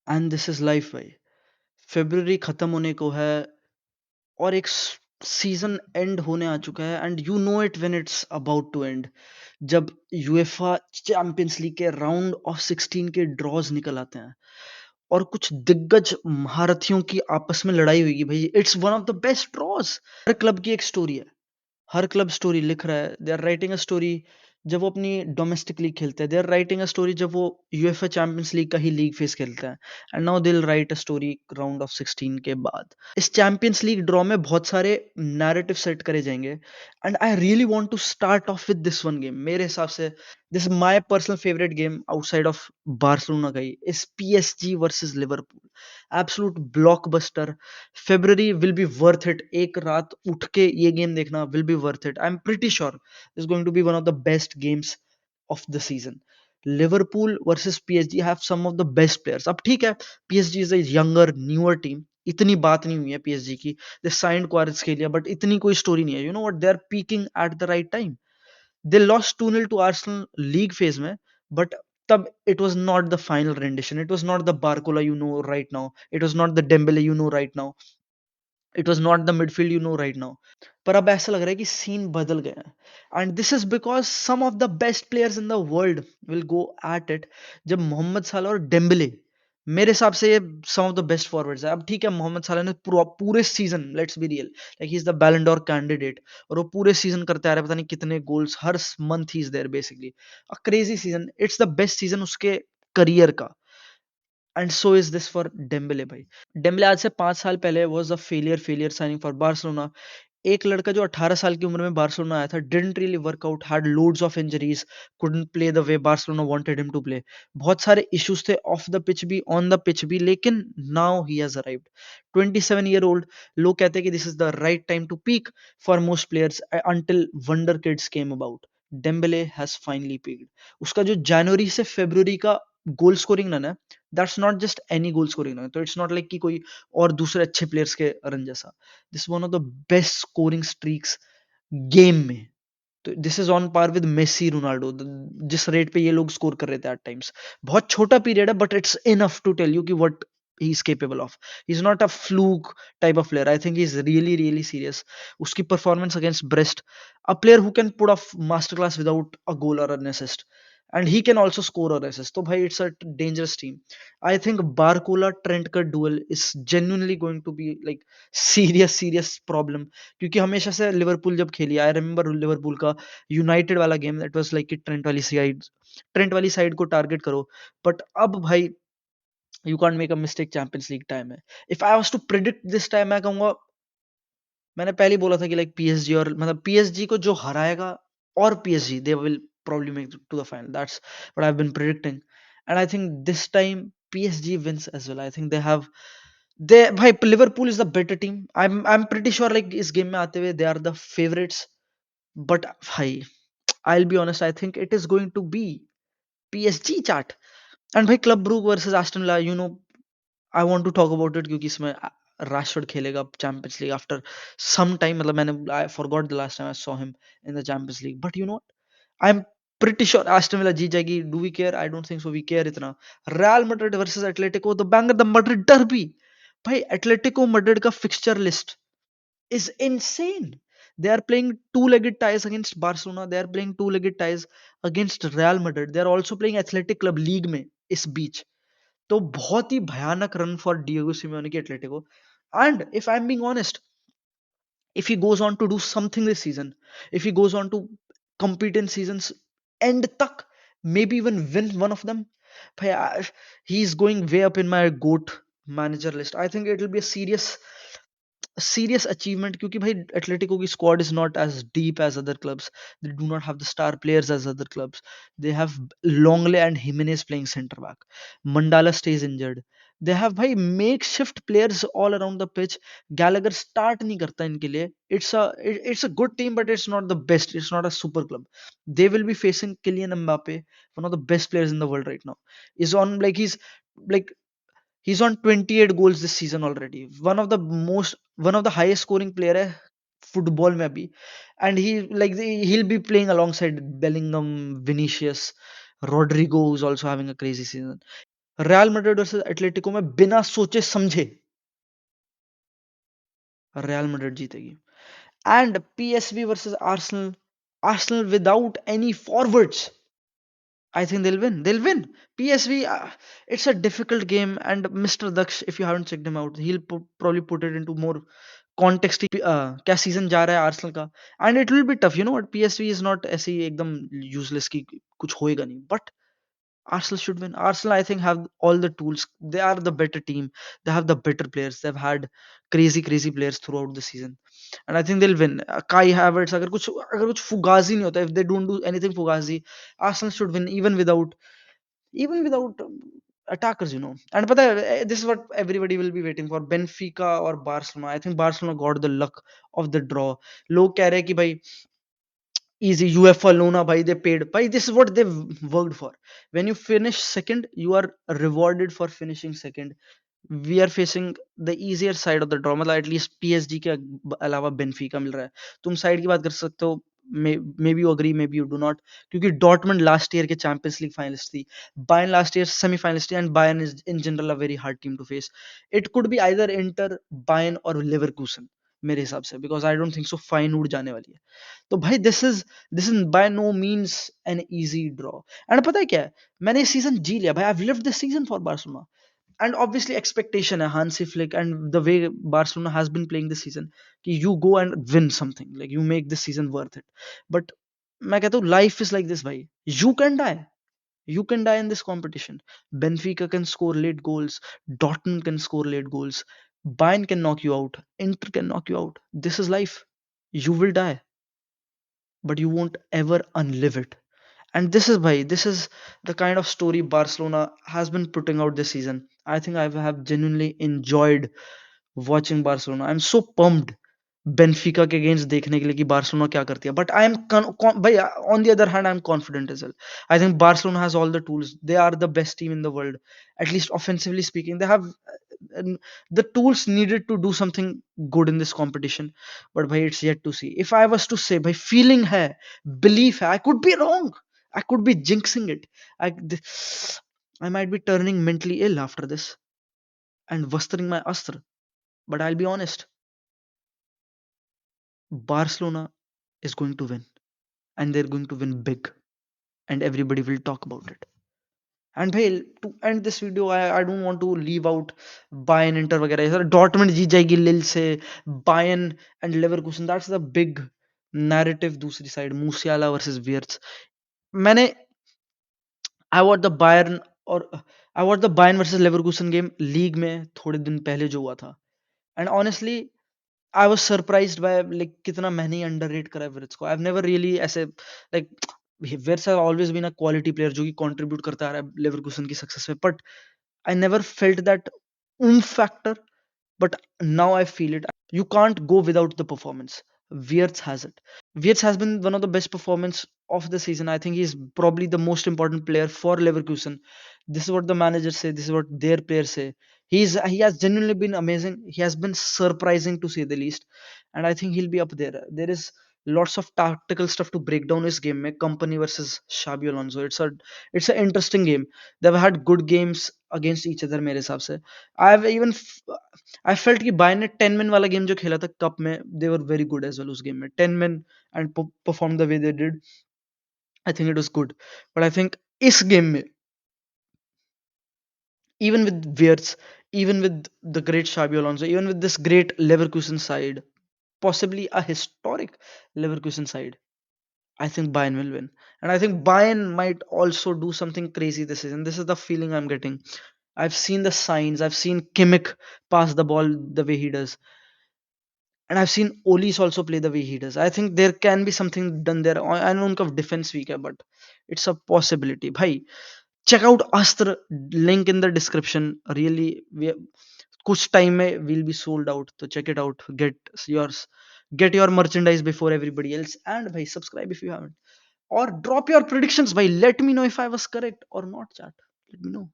And this is life भाई। February खत्म होने को है और एक सीजन एंड होने आ चुका है, and you know it when it's about to end. जब यूएफा चैंपियंस लीग के राउंड ऑफ 16 के ड्रॉज निकल आते हैं और कुछ दिग्गज महारथियों की आपस में लड़ाई हुई भाई, it's one of the best draws. हर क्लब की एक स्टोरी है, हर क्लब स्टोरी लिख रहा है, they are writing a story जब वो अपनी डोमेस्टिक लीग खेलते हैं, they are writing a story जब वो यूएफए चैंपियंस लीग का ही लीग फेस खेलते हैं, and now they will write a story round of 16 के बाद। इस चैंपियंस लीग ड्रॉ में बहुत सारे नैरेटिव सेट करे जाएंगे, and I really want to start off with this one game. मेरे हिसाब से this is my personal favourite game outside of Barcelona का ही, is PSG versus Liverpool. Absolute blockbuster. February will be worth it. एक रात उठ के ये गेम देखना will be worth it. I am pretty sure is going to be one of the best games of the season. Liverpool versus PSG have some of the best players. अब ठीक है, PSG is a younger newer team, इतनी बात नहीं हुई है PSG की, दे signed क्वारात्स्केलिया, but इतनी कोई स्टोरी नहीं है। You know what, they are peaking at the right time. They lost 2-0 to Arsenal league phase में, बट तब it was not the final rendition, it was not the Barcola you know right now, it was not the Dembele you know right now, it was not the midfield you know right now. पर अब ऐसा लग रहा है कि scene बदल गया है, and this is because some of the best players in the world will go at it. जब मोहम्मद साला और डेम्बले, मेरे हिसाब से ये some of the best forwards है। अब ठीक है, मोहम्मद साला ने पूरे season, let's be real, like he is the Ballon d'Or candidate, और वो पूरे सीजन करते आ रहा है, पता नहीं कितने गोल्स हर month he is there basically, a crazy season, it's the best season उसके करियर का। And so is this for Dembele भाई। डेम्बले आज से 5 साल पहले was a failure signing for Barcelona. एक लड़का जो 18 साल की उम्र में बार्सिलोना आया था, didn't really work out, had loads of injuries, couldn't play the way Barcelona wanted him to play. बहुत सारे इश्यूज थे ऑफ द पिच भी, ऑन द पिच भी, लेकिन now he has arrived. 27 year old. लोग कहते हैं कि this is the right time to peak for most players until wonder kids came about. Dembele has finally peaked. उसका जो जनवरी से फरवरी का गोल स्कोरिंग रन है, that's not just any goal scoring run, तो इट्स नॉट लाइक कि कोई और दूसरे अच्छे प्लेयर्स के रन जैसा। This one of the best scoring streaks game में। तो this is on par with Messi Ronaldo, जिस रेट पे ये लोग स्कोर कर रहे थे एट टाइम्स। बहुत छोटा पीरियड है, but it's enough to tell you कि what he is capable of. He is not a fluke type of player, I think he is really serious. उसकी performance against Brest, a player who can put off master class without a goal or an assist, and he can also score or assist, तो भाई it's a dangerous team. I think Barcola Trent का duel is genuinely going to be like serious problem, क्योंकि हमेशा से Liverpool जब खेली, I remember Liverpool का United वाला गेम, दैट वाज लाइक कि ट्रेंट वाली साइड को टारगेट करो। बट अब भाई you can't make a mistake, Champions League time है। If I was to predict this time, मैं कहूंगा, मैंने पहले ही बोला था कि लाइक पीएसजी, और मतलब पीएसजी को जो हराएगा, और PSG they will probably make to the final. That's what I've been predicting, and I think this time PSG wins as well. I think they भाई Liverpool is the better team. I'm pretty sure like इस game में आते हुए they are the favorites, but भाई I'll be honest, I think it is going to be PSG chat. And भाई club Brugge versus Aston Villa, you know, I want to talk about it, क्योंकि इसमें Rashford खेलेगा Champions League after some time. मतलब मैंने I forgot the last time I saw him in the Champions League, but you know I am pretty sure Aston Villa जीत जाएगी। Do we care? I don't think so we care इतना। Real Madrid versus Atletico, the banger, the Madrid derby. भाई Atletico Madrid का fixture list is insane. They are playing two-legged ties against Barcelona. They are playing two-legged ties against Real Madrid. They are also playing Athletic Club League में इस बीच। तो बहुत ही भयानक run for Diego Simeone की Atletico. And if I am being honest, if he goes on to do something this season, if he goes on to compete in seasons end tak, maybe even win one of them, he's going way up in my GOAT manager list. I think it will be a serious achievement, क्योंकि भाई Atletico की squad is not as deep as other clubs. They do not have the star players as other clubs. They have Longley and Jimenez playing center back. Mandala stays injured. They have भाई makeshift players all around the pitch. Gallagher start नहीं करता इनके लिए. It's a good team, but it's not the best. It's not a super club. They will be facing Kylian Mbappe, one of the best players in the world right now. Is on like like he's on 28 goals this season already. One of the highest scoring player है football में अभी, and he'll be playing alongside Bellingham, Vinicius, Rodrigo, who's also having a crazy season. Real Madrid versus Atletico में बिना सोचे समझे real Madrid जीतेगी. And PSV versus Arsenal, Arsenal without any forwards, I think they'll win. They'll win. PSV, it's a difficult game, and Mr. Daksh, if you haven't checked him out, he'll probably put it into more context. क्या season जा रहा है Arsenal का, and it will be tough. You know what, PSV is not ऐसी एकदम useless की कुछ होएगा नहीं, but Arsenal should win. Arsenal, I think, have all the tools. They are the better team. They have the better players. They've had crazy, crazy players throughout the season, and I think they'll win. Kai Havertz, अगर कुछ फुगाजी नहीं होता, if they don't do anything fugazi, Arsenal should win even without attackers, you know. And पता है, this is what everybody will be waiting for. Benfica or Barcelona. I think Barcelona got the luck of the draw. लोग कह रहे हैं कि भाई easy UEFA Luna, bhai, they paid. Bhai, this is what they've worked for. When you finish second, you are rewarded for finishing second. We are facing the easier side of the draw. मतलब at least PSG के अलावा Benfica मिल रहा है. तुम side की बात कर सकते हो. Maybe you agree, maybe you do not, क्योंकि डॉर्टमंड लास्ट ईयर के चैंपियंस लीग फाइनलिस्ट थी, बायन लास्ट ईयर सेमीफाइनलिस्ट थी, and Bayern is in general a very hard team to face. It could be either Inter, Bayern और Leverkusen मेरे हिसाब से, because I don't think so fine उड़ जाने वाली है. तो भाई this is by no means an easy draw. And पता है क्या है, मैंने इस सीजन जी लिया भाई. I have lived this season for Barcelona. And obviously expectation है Hansi Flick and the way Barcelona has been playing this season कि you go and win something, like you make this season worth it. But मैं कहता हूँ life is like this भाई. You can die. You can die in this competition. Benfica can score late goals. Dortmund can score late goals. Bayern can knock you out. Inter can knock you out. This is life. You will die, but you won't ever unlive it. And this is the kind of story Barcelona has been putting out this season. I think I have genuinely enjoyed watching Barcelona. I'm so pumped Benfica के against देखने के लिए कि Barcelona क्या करती है. But I am भाई, on the other hand I am confident as well. I think Barcelona has all the tools. They are the best team in the world, at least offensively speaking. They have the tools needed to do something good in this competition. But bhai, it's yet to see. If I was to say, bhai, feeling hai, belief hai, I could be wrong. I could be jinxing it. I might be turning mentally ill after this and vastering my astra. But I'll be honest, Barcelona is going to win, and they're going to win big, and everybody will talk about it. And bhai, to end this video, I don't want to leave out Bayern, Inter वगैरह. सर Dortmund जीत जाएगी Lille से, Bayern and Leverkusen, that's the big narrative. दूसरी side Musiala versus Wirtz. मैंने I watched the Bayern और I watched the Bayern versus Leverkusen game league में थोड़े दिन पहले जो हुआ था. And honestly I was surprised by like कितना मैंने ही अंडररेट करा है विर्ट्स को. आई हैव नेवर रियली ऐसे like Wirtz have always been a quality player जो कि कंट्रीब्यूट करता आ रहा है लेवरकुसन की सक्सेस में. But I never felt that factor. But now I feel it. You can't go without the performance. Wirtz has it. Wirtz has been one of the best performance of the season. I think he's probably the most important player for Leverkusen. This is what the managers say. This is what their players say. He has genuinely been amazing. He has been surprising to say the least, and I think he'll be up there. There is lots of tactical stuff to break down his game. Company versus Xabi Alonso. It's an interesting game. They've had good games against each other. मेरे हिसाब से. I've even I felt कि bye ने 10 man वाला game जो खेला था cup में, they were very good as well उस गेम में. 10 man and perform the way they did. I think it was good. But I think इस गेम में, even with Wirtz, even with the great Xabi Alonso, even with this great Leverkusen side, possibly a historic Leverkusen side, I think Bayern will win. And I think Bayern might also do something crazy this season. This is the feeling I'm getting. I've seen the signs. I've seen Kimmich pass the ball the way he does. And I've seen Olis also play the way he does. I think there can be something done there. I know उनका defense weak है, but it's a possibility. भाई, check out Astra, link in the description. Really, कुछ time में we'll be sold out. So check it out. Yours. Get your merchandise before everybody else. And भाई, subscribe if you haven't. Or drop your predictions. भाई, let me know if I was correct or not, chat. Let me know.